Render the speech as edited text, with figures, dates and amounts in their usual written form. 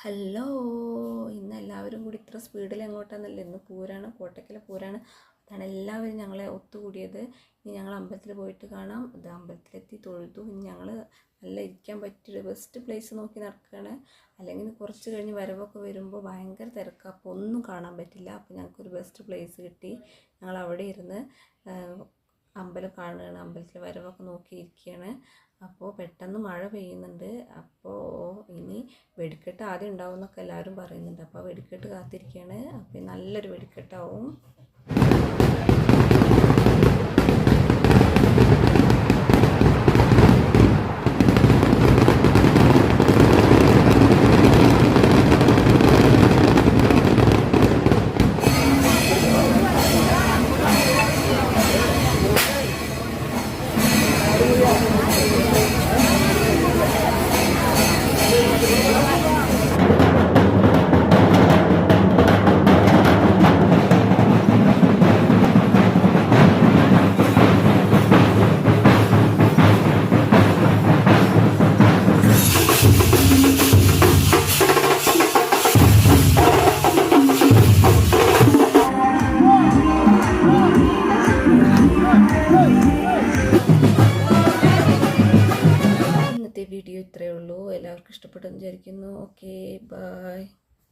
Hello, ഇന്ന് എല്ലാവരും കൂടി ഇത്ര സ്പീഡിൽ എങ്ങോട്ടാണെന്നല്ല, ഇന്ന് പൂരാണ്, കോട്ടയ്ക്കലെ പൂരാണ്. അതാണ് എല്ലാവരും ഞങ്ങളെ ഒത്തുകൂടിയത്. ഇനി ഞങ്ങൾ അമ്പലത്തിൽ പോയിട്ട് കാണാം. ഇത് അമ്പലത്തിലെത്തി തൊഴുതു. ഇനി ഞങ്ങൾ നല്ല ഇരിക്കാൻ പറ്റിയൊരു ബെസ്റ്റ് പ്ലേസ് നോക്കി നടക്കുകയാണ്. അല്ലെങ്കിൽ കുറച്ച് കഴിഞ്ഞ് വരവൊക്കെ വരുമ്പോൾ ഭയങ്കര തിരക്കാണ്, അപ്പോൾ ഒന്നും കാണാൻ പറ്റില്ല. അപ്പോൾ ഞങ്ങൾക്കൊരു ബെസ്റ്റ് പ്ലേസ് കിട്ടി. ഞങ്ങൾ അവിടെ ഇരുന്ന് അമ്പലം കാണുകയാണ്, അമ്പലത്തിൽ വരവൊക്കെ നോക്കിയിരിക്കുകയാണ്. അപ്പോൾ പെട്ടെന്ന് മഴ പെയ്യുന്നുണ്ട്. അപ്പോൾ ഇനി വെടിക്കെട്ട് ആദ്യം ഉണ്ടാവും എന്നൊക്കെ എല്ലാവരും പറയുന്നുണ്ട്. അപ്പോൾ വെടിക്കെട്ട് കാത്തിരിക്കുകയാണ്. അപ്പോൾ നല്ലൊരു വെടിക്കെട്ടാവും. വീഡിയോ ഇത്രയേ ഉള്ളൂ. എല്ലാവർക്കും ഇഷ്ടപ്പെട്ടെന്ന് വിചാരിക്കുന്നു. Okay, by.